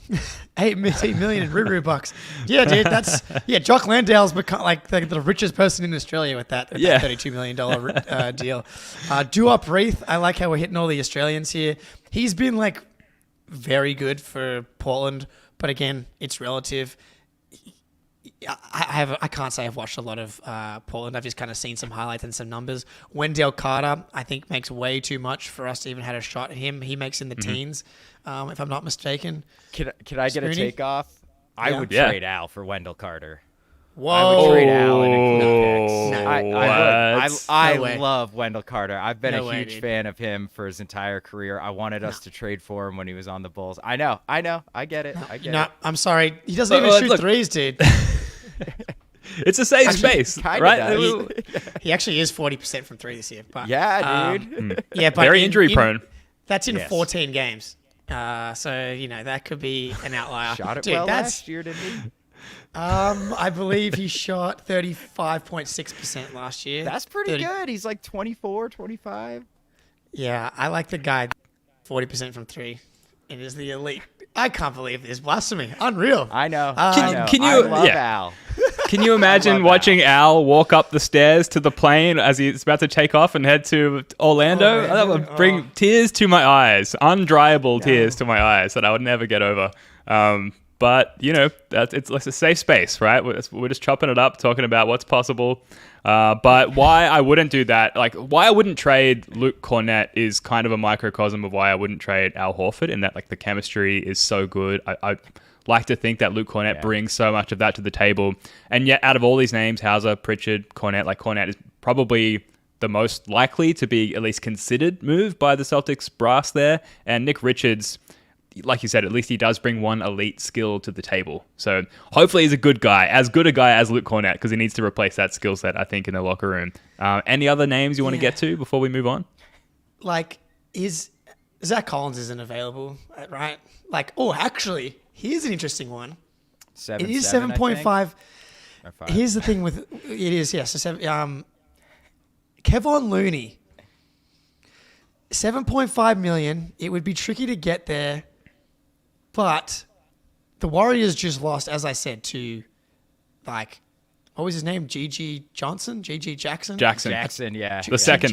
million in Ruru bucks. Yeah, dude, that's Jock Landale's become like the richest person in Australia with that $32 million deal. Duop Reith, I like how we're hitting all the Australians here. He's been like very good for Portland, but again, it's relative. I can't say I've watched a lot of Portland. I've just kind of seen some highlights and some numbers. Wendell Carter, I think, makes way too much for us to even had a shot at him. He makes in the teens, if I'm not mistaken. Can I get a takeoff? I would trade Al for Wendell Carter. Whoa. I would trade Al and include picks. I No way. love Wendell Carter. I've been a huge dude. fan of him for his entire career. I wanted us to trade for him when he was on the Bulls. I know. I get it. I'm sorry. He doesn't even shoot threes, dude. It's a safe space, right? He actually is 40% from three this year. But, dude. Yeah, but very injury prone. That's in 14 games. So, that could be an outlier. Shot it dude, last year, didn't he? I believe he shot 35.6% last year. That's pretty good. He's like 24, 25. Yeah, I like the guy 40% from three. It is the elite. I can't believe this. Blasphemy. Unreal. I know. Can you I love Al. Can you imagine watching Al walk up the stairs to the plane as he's about to take off and head to Orlando? That would bring tears to my eyes, undryable tears to my eyes that I would never get over. but it's like a safe space, right? We're just chopping it up, talking about what's possible. But why I wouldn't do that, like why I wouldn't trade Luke Cornett is kind of a microcosm of why I wouldn't trade Al Horford, in that like the chemistry is so good. I like to think that Luke Cornett brings so much of that to the table. And yet out of all these names, Hauser, Pritchard, Cornett, like Cornett is probably the most likely to be at least considered move by the Celtics brass there. And Nick Richards, like you said, at least he does bring one elite skill to the table. So hopefully he's a good guy, as good a guy as Luke Cornett, because he needs to replace that skill set, I think, in the locker room. Any other names you want to get to before we move on? Like, Zach Collins isn't available, right? Like, actually, here's an interesting one. It is 7.5. Here's the thing with it is, yes. So Kevon Looney, 7.5 million. It would be tricky to get there, but the Warriors just lost, as I said, to what was his name? Gigi Jackson. Jackson, yeah. The second.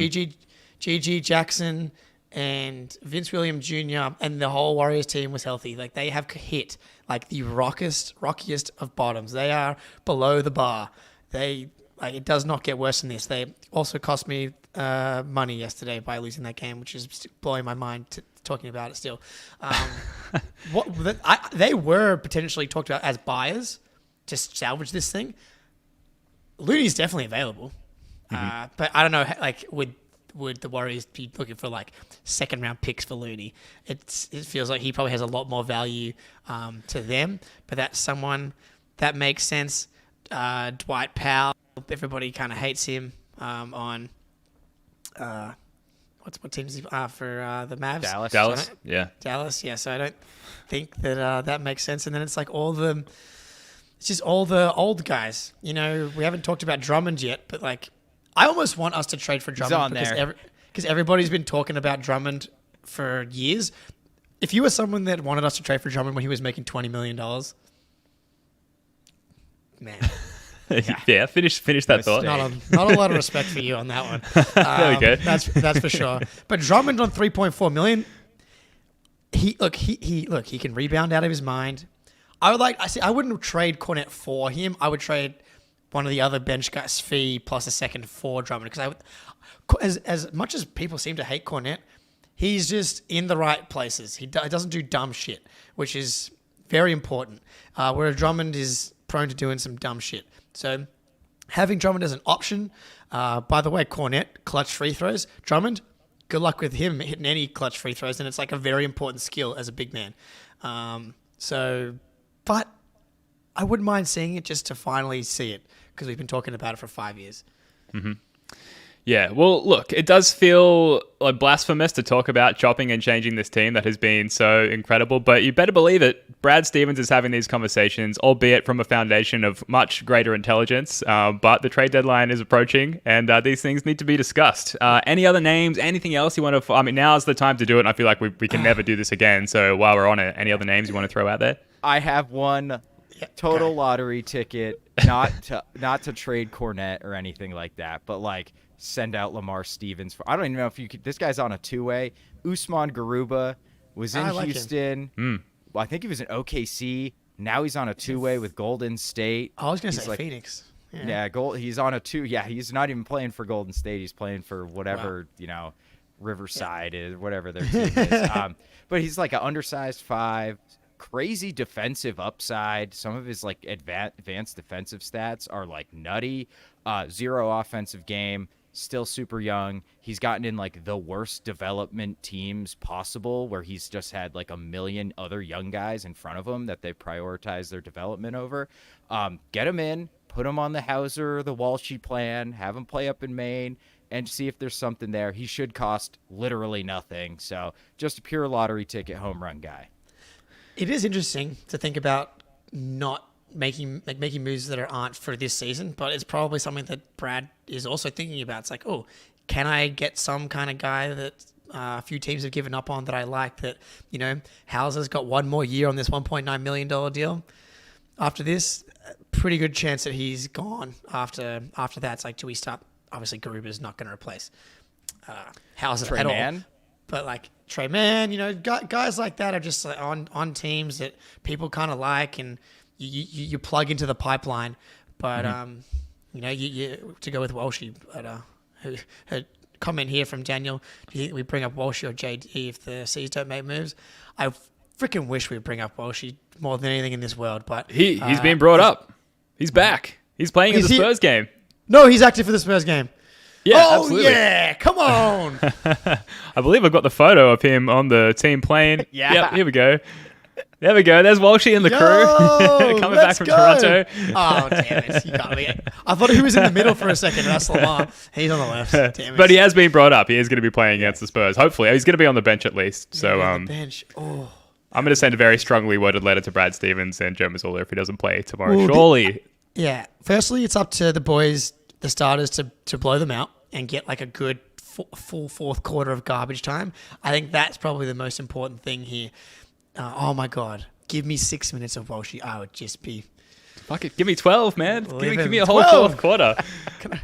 Gigi Jackson and Vince Williams Jr. and the whole Warriors team was healthy. Like, they have hit like the rockiest of bottoms. They are below the bar. It does not get worse than this. They also cost me money yesterday by losing that game, which is blowing my mind talking about it still. They were potentially talked about as buyers to salvage this thing. Looney's definitely available, but I don't know. Like, would the Warriors be looking for like second round picks for Looney? It feels like he probably has a lot more value to them, but that's someone that makes sense. Dwight Powell. Everybody kind of hates him on what team is he for the Mavs? Dallas. Dallas. Yeah. So I don't think that that makes sense. And then it's like it's just all the old guys. We haven't talked about Drummond yet, but like I almost want us to trade for Drummond because everybody's been talking about Drummond for years. If you were someone that wanted us to trade for Drummond when he was making $20 million, man. Yeah, finish that thought. Not a lot of respect for you on that one. There we go. That's for sure. But Drummond on $3.4 million, he can rebound out of his mind. I wouldn't trade Cornett for him. I would trade one of the other bench guys' fee plus a second for Drummond, because as much as people seem to hate Cornett, he's just in the right places. He doesn't do dumb shit, which is very important. Whereas Drummond is prone to doing some dumb shit. So having Drummond as an option, by the way, Cornett, clutch free throws. Drummond, good luck with him hitting any clutch free throws, and it's like a very important skill as a big man. But I wouldn't mind seeing it just to finally see it, because we've been talking about it for 5 years. Mm-hmm. Yeah, well, look, it does feel like blasphemous to talk about chopping and changing this team that has been so incredible, but you better believe it. Brad Stevens is having these conversations, albeit from a foundation of much greater intelligence, but the trade deadline is approaching, and these things need to be discussed. Any other names, anything else you want to... I mean, now's the time to do it, and I feel like we can never do this again, so while we're on it, any other names you want to throw out there? I have one total lottery ticket, not to trade Cornett or anything like that, but like... send out Lamar Stevens for. I don't even know if you could. This guy's on a two-way. Usman Garuba was in Houston. Well, I think he was in OKC. Now he's on a two-way with Golden State. I was going to say Phoenix. Yeah, He's on a two. Yeah, he's not even playing for Golden State. He's playing for whatever Riverside is, whatever their team is. But he's like an undersized 5. Crazy defensive upside. Some of his like advanced defensive stats are like nutty. 0 offensive game. Still super young. He's gotten in like the worst development teams possible, where he's just had like a million other young guys in front of him that they prioritize their development over. Get him in, put him on the Hauser, the Walshy plan, have him play up in Maine, and see if there's something there. He should cost literally nothing. So just a pure lottery ticket home run guy. It is interesting to think about not making moves that aren't for this season, but it's probably something that Brad is also thinking about. It's like, can I get some kind of guy that a few teams have given up on that I like, that, Hauser's got one more year on this $1.9 million deal. After this, pretty good chance that he's gone after that. It's like, do we start? Obviously, Garuba's not going to replace Hauser Trey at Mann? all. But like Trey Mann, guys like that are just like on teams that people kind of like, and you plug into the pipeline. But you to go with Walshy. But her comment here from Daniel: do you think we bring up Walshy or JD if the C's don't make moves? I freaking wish we'd bring up Walshy more than anything in this world. But he's been brought up. He's back. He's playing in the Spurs game. No, he's active for the Spurs game. Yeah, absolutely. Yeah, come on. I believe I've got the photo of him on the team plane. Yeah. Yep, here we go. There we go. There's Walshy and the crew coming back from Toronto. Oh, damn it. You got me. I thought he was in the middle for a second. That's Lamar. He's on the left. Damn it. But he has been brought up. He is going to be playing against the Spurs. Hopefully. He's going to be on the bench at least. So on the bench. Oh. I'm going to send a very strongly worded letter to Brad Stevens and Joe Mazzulla if he doesn't play tomorrow. Surely. Yeah. Firstly, it's up to the boys, the starters, to blow them out and get like a good full fourth quarter of garbage time. I think that's probably the most important thing here. Oh my God. Give me 6 minutes of Walshy. I would just be... Fuck it. Give me 12, man. Give me a whole 12. fourth quarter.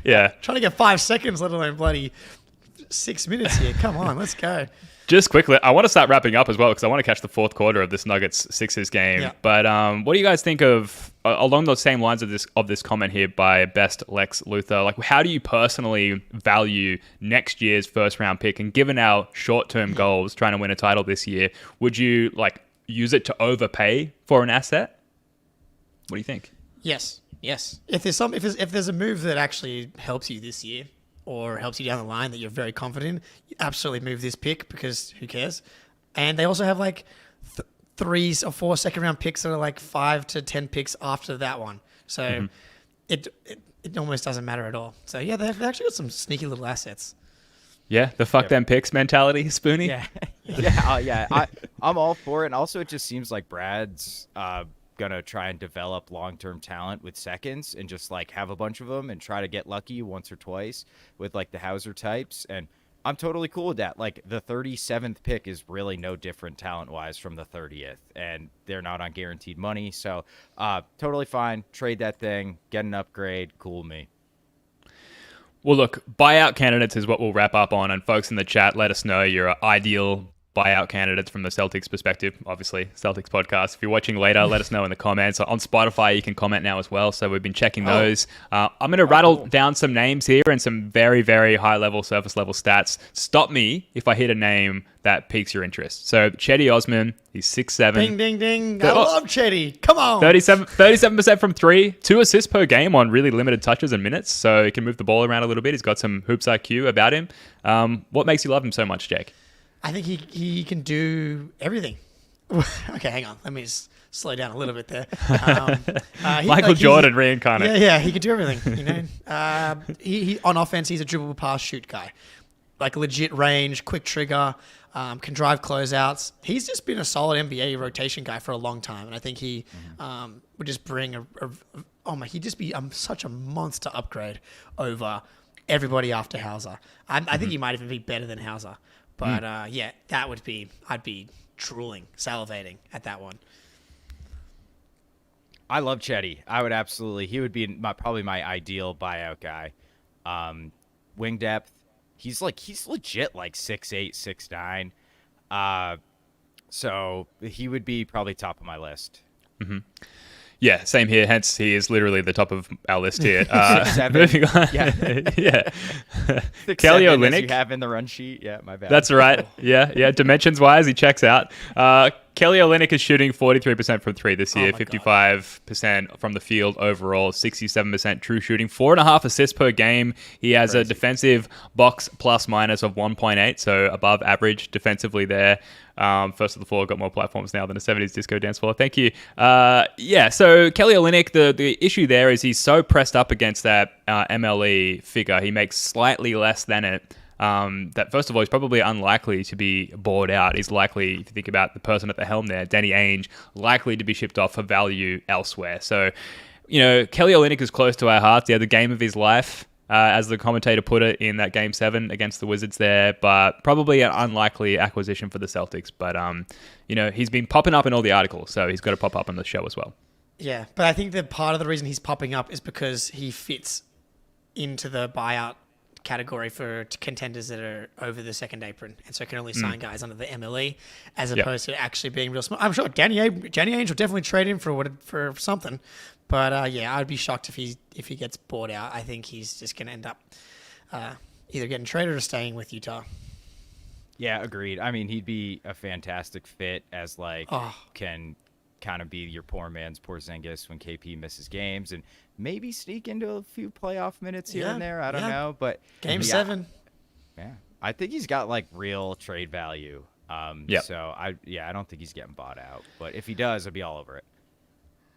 Yeah. Trying to get 5 seconds, let alone bloody 6 minutes here. Come on, let's go. Just quickly, I want to start wrapping up as well because I want to catch the fourth quarter of this Nuggets-Sixers game. Yeah. But what do you guys think of, along those same lines of this comment here by Best Lex Luthor, like how do you personally value next year's first-round pick? And given our short-term goals, trying to win a title this year, would you like use it to overpay for an asset? What do you think? Yes. If there's a move that actually helps you this year, or helps you down the line that you're very confident in, you absolutely move this pick because who cares? And they also have like 3 or 4 second round picks that are like 5 to 10 picks after that one. So it almost doesn't matter at all. So yeah, they've actually got some sneaky little assets. Yeah, the fuck them picks mentality, Spoonie. Yeah. I'm all for it. And also, it just seems like Brad's gonna try and develop long-term talent with seconds and just like have a bunch of them and try to get lucky once or twice with like the Hauser types. And I'm totally cool with that. Like the 37th pick is really no different talent-wise from the 30th, and they're not on guaranteed money. So totally fine. Trade that thing, get an upgrade. Cool with me. Well, look, buyout candidates is what we'll wrap up on. And folks in the chat, let us know your ideal buyout candidates from the Celtics perspective. Obviously, Celtics podcast. If you're watching later, let us know in the comments. On Spotify, you can comment now as well. So we've been checking those. I'm going to rattle down some names here and some very, very high-level, surface-level stats. Stop me if I hit a name that piques your interest. So Chetty Osman, he's 6'7". Ding, ding, ding. I love Chetty. Come on. 37% from 3. 2 assists per game on really limited touches and minutes. So he can move the ball around a little bit. He's got some hoops IQ about him. What makes you love him so much, Jake? I think he can do everything. Okay, hang on. Let me just slow down a little bit there. Michael Jordan reincarnate. Yeah, he can do everything. He on offense, he's a dribble, pass, shoot guy. Like legit range, quick trigger, can drive closeouts. He's just been a solid NBA rotation guy for a long time, and I think he would just bring he'd just be such a monster upgrade over everybody after Hauser. I think he might even be better than Hauser. But that would be, I'd be drooling, salivating at that one. I love Chetty. I would absolutely, he would be probably my ideal buyout guy. Wing depth, he's legit like 6'8", 6'9". So he would be probably top of my list. Mm-hmm. Yeah, same here. Hence, he is literally the top of our list here. 6'7". Moving on. Yeah. Kelly 6'7", Olynyk. as you have in the run sheet. Yeah, my bad. That's right. Yeah. Dimensions-wise, he checks out. Kelly Olynyk is shooting 43% from 3 this year, 55% from the field overall, 67% true shooting, 4.5 assists per game. He has a defensive box plus-minus of 1.8, so above average defensively there. First of the floor, got more platforms now than a 70s disco dance floor. Thank you. So Kelly Olynyk, the issue there is he's so pressed up against that MLE figure. He makes slightly less than it. That first of all, he's probably unlikely to be bought out. He's likely, if you think about the person at the helm there, Danny Ainge, likely to be shipped off for value elsewhere. So, Kelly Olynyk is close to our hearts. He had the game of his life, as the commentator put it in that Game 7 against the Wizards there, but probably an unlikely acquisition for the Celtics. But, he's been popping up in all the articles, so he's got to pop up on the show as well. Yeah, but I think that part of the reason he's popping up is because he fits into the buyout category for contenders that are over the second apron, and so can only sign guys under the MLE, as opposed to actually being real smart. I'm sure Danny Ainge will definitely trade him for something, but I'd be shocked if he gets bought out. I think he's just going to end up either getting traded or staying with Utah. Yeah, agreed. I mean, he'd be a fantastic fit as can kind of be your poor man's Porzingis when KP misses games and maybe sneak into a few playoff minutes here and there. I don't know, but Game 7. Yeah, I think he's got real trade value. So I don't think he's getting bought out, but if he does, I'd be all over it.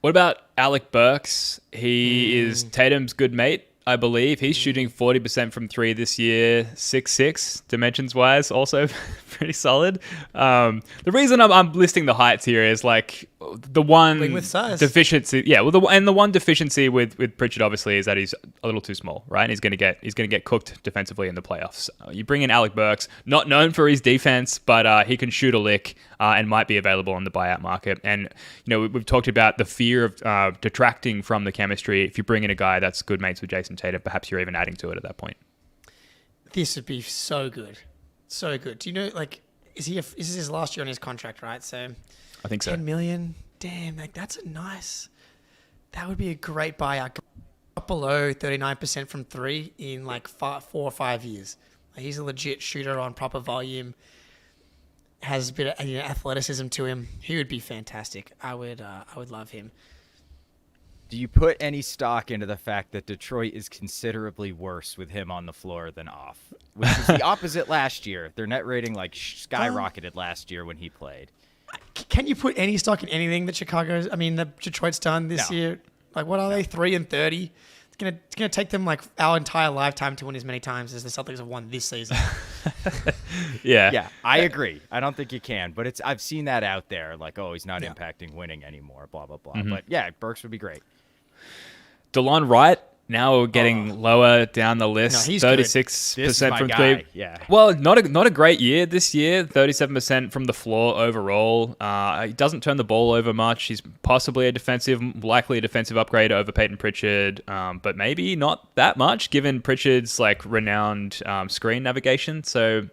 What about Alec Burks? He is Tatum's good mate, I believe. He's shooting 40% from 3 this year, 6'6", dimensions-wise, also pretty solid. The reason I'm listing the heights here is the one with size. deficiency. Yeah, well, the one deficiency with Pritchard obviously is that he's a little too small, right? And he's going to get cooked defensively in the playoffs. You bring in Alec Burks, not known for his defense, but he can shoot a lick and might be available on the buyout market. And we've talked about the fear of detracting from the chemistry. If you bring in a guy that's good mates with Jason Tatum, perhaps you're even adding to it at that point. This would be so good. So good. Do you know, is this his last year on his contract, right? So I think so. 10 million. Damn, that would be a great buyout. Up below 39% from 3 in 4 or 5 years. He's a legit shooter on proper volume. Has a bit of athleticism to him. He would be fantastic. I would love him. Do you put any stock into the fact that Detroit is considerably worse with him on the floor than off? Which is the opposite last year. Their net rating skyrocketed last year when he played. Can you put any stock in anything that that Detroit's done this year? What are they? 3-30. It's gonna take them our entire lifetime to win as many times as the Celtics have won this season. Yeah, I agree. I don't think you can, but I've seen that out there. He's not impacting winning anymore. Blah blah blah. Mm-hmm. But yeah, Burks would be great. DeLon Wright. Now we're getting lower down the list. No, he's 36% from guy. 3. Yeah. Well, not a great year this year. 37% from the floor overall. He doesn't turn the ball over much. He's possibly likely a defensive upgrade over Peyton Pritchard, but maybe not that much given Pritchard's renowned screen navigation. So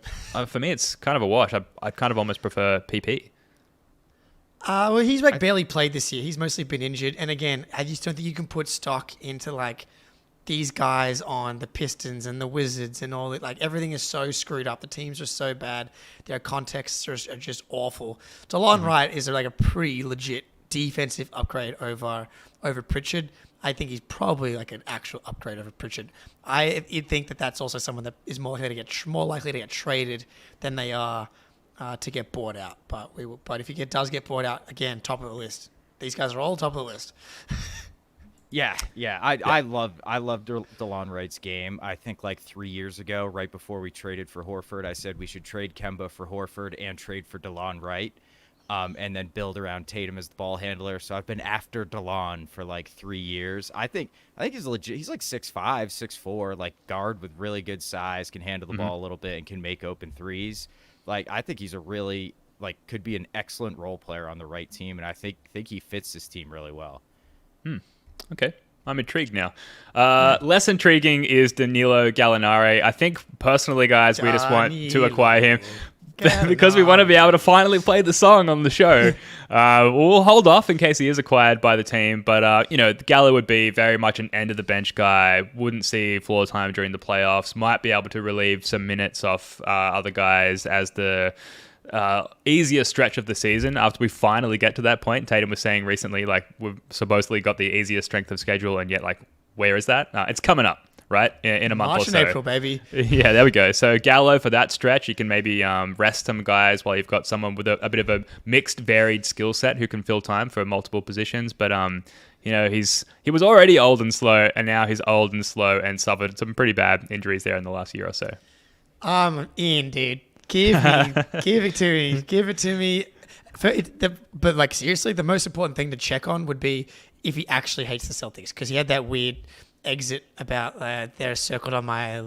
for me, it's kind of a wash. I kind of almost prefer PP. Well, he's barely played this year. He's mostly been injured, and again, I just don't think you can put stock into these guys on the Pistons and the Wizards and all that. Everything is so screwed up. The teams are so bad. Their contexts are just awful. DeLon Wright is a pretty legit defensive upgrade over Pritchard. I think he's probably an actual upgrade over Pritchard. I think that's also someone that is more likely to get traded than they are to get bought out. But if he does get bought out, again, top of the list. These guys are all top of the list. Yeah. I love DeLon Wright's game. I think 3 years ago, right before we traded for Horford, I said we should trade Kemba for Horford and trade for DeLon Wright, and then build around Tatum as the ball handler. So I've been after DeLon for 3 years. I think he's legit. He's 6'5", 6'4", guard with really good size, can handle the ball a little bit, and can make open threes. I think he's a really could be an excellent role player on the right team, and I think he fits this team really well. Okay, I'm intrigued now. Less intriguing is Danilo Gallinari. I think personally, guys, we just want to acquire him because we want to be able to finally play the song on the show. We'll hold off in case he is acquired by the team, but Gallo would be very much an end of the bench guy. Wouldn't see floor time during the playoffs. Might be able to relieve some minutes off other guys as the easier stretch of the season after we finally get to that point. Tatum was saying recently, we've supposedly got the easiest strength of schedule, and yet, where is that? It's coming up, right? In a month March or so. and April, baby. Yeah, there we go. So Gallo for that stretch, you can maybe rest some guys while you've got someone with a bit of a mixed, varied skill set who can fill time for multiple positions. But he was already old and slow, and now he's old and slow and suffered some pretty bad injuries there in the last year or so. Ian, dude. Give it to me. But seriously, the most important thing to check on would be if he actually hates the Celtics, because he had that weird exit about they're circled on my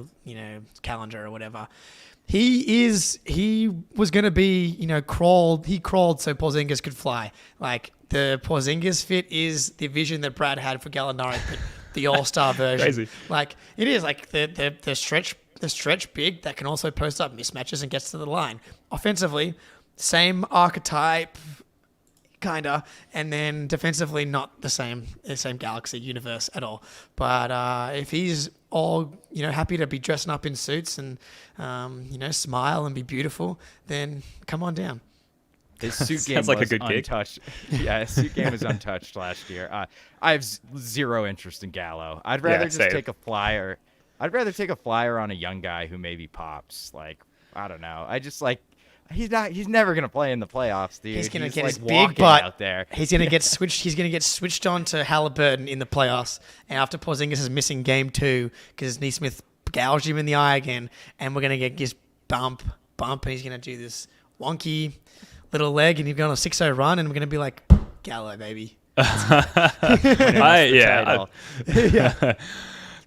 calendar or whatever. He was going to be crawled. He crawled so Porzingis could fly. The Porzingis fit is the vision that Brad had for Gallinari, but the all-star version. Crazy. It is the stretch a stretch big that can also post up mismatches and gets to the line. Offensively, same archetype, kinda, and then defensively not the same galaxy universe at all. But if he's all happy to be dressing up in suits and smile and be beautiful, then come on down. His suit game like was a good untouched. Yeah, his suit game was untouched last year. I have zero interest in Gallo. I'd rather just same. take a flyer. I'd rather take a flyer on a young guy who maybe pops. Like, I don't know. I just like he's never gonna play in the playoffs, dude. He's gonna get like his big butt out there. He's gonna get switched. He's gonna get switched on to Halliburton in the playoffs, and after Porzingis is missing game 2 because Neesmith gouged him in the eye again, and we're gonna get his bump, and he's gonna do this wonky little leg, and he's going on a 6-0 run, and we're gonna be like, Gallo, baby.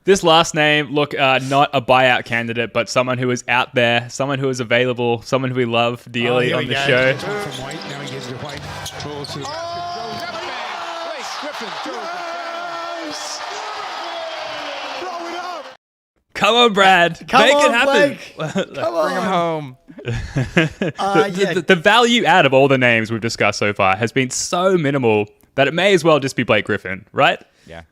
This last name, look, not a buyout candidate, but someone who is out there, someone who is available, someone who we love dearly on the show. From White, now he gives to White. Come on, Brad. Make it happen. Come on. Bring him home. The value out of all the names we've discussed so far has been so minimal that it may as well just be Blake Griffin, right? Yeah.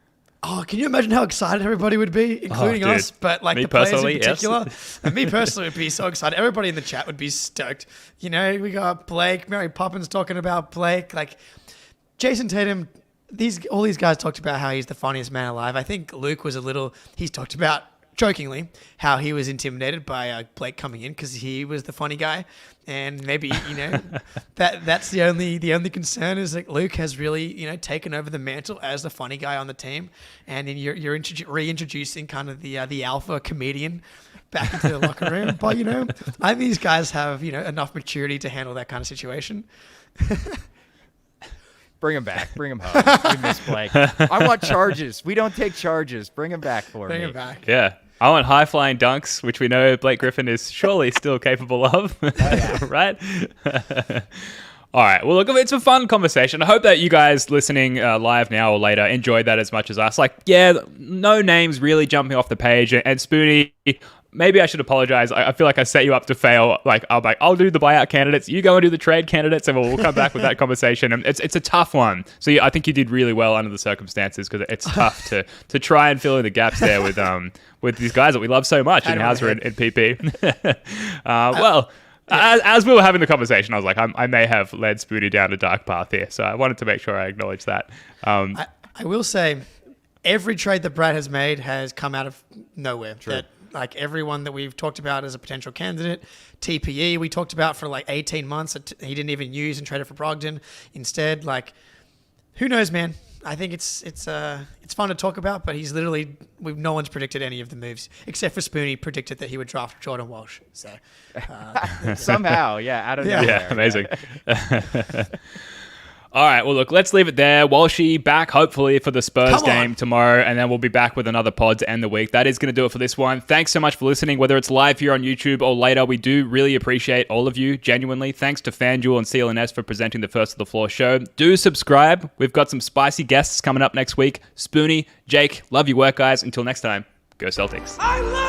Oh, can you imagine how excited everybody would be, including dude. us? But like Me the players in personally, particular, yes. and me personally would be so excited. Everybody in the chat would be stoked. We got Blake, Mary Poppins talking about Blake, like Jason Tatum. All these guys talked about how he's the funniest man alive. I think Luke was he's talked about jokingly how he was intimidated by Blake coming in because he was the funny guy, and maybe that's the only concern is that Luke has really taken over the mantle as the funny guy on the team, and then you're reintroducing kind of the alpha comedian back into the locker room. But I think these guys have enough maturity to handle that kind of situation. Bring him back. Bring him home. We miss Blake. I want charges. We don't take charges. Bring him back for me. Bring him back. Yeah. I want high-flying dunks, which we know Blake Griffin is surely still capable of, right? All right. Well, look, it's a fun conversation. I hope that you guys listening live now or later enjoyed that as much as us. Like, yeah, no names really jumping off the page. And Spoonie, maybe I should apologize. I feel like I set you up to fail. Like, I'll do the buyout candidates. You go and do the trade candidates, and we'll come back with that conversation. And it's a tough one. So I think you did really well under the circumstances because it's tough to try and fill in the gaps there with these guys that we love so much in Hauser and PP. As we were having the conversation, I was like, I may have led Spoonie down a dark path here. So I wanted to make sure I acknowledge that. I will say every trade that Brad has made has come out of nowhere. True. That, like everyone that we've talked about as a potential candidate, TPE we talked about for like 18 months. He didn't even use and traded for Brogdon instead. Like, who knows, man? I think it's fun to talk about, but he's literally no one's predicted any of the moves except for Spoonie predicted that he would draft Jordan Walsh. So somehow, out of nowhere. Yeah, amazing. All right, well, look, let's leave it there. Walshy back, hopefully, for the Spurs game tomorrow, and then we'll be back with another pod to end the week. That is going to do it for this one. Thanks so much for listening, whether it's live here on YouTube or later. We do really appreciate all of you, genuinely. Thanks to FanDuel and CLNS for presenting the First of the Floor show. Do subscribe. We've got some spicy guests coming up next week. Spoonie, Jake, love your work, guys. Until next time, go Celtics. I love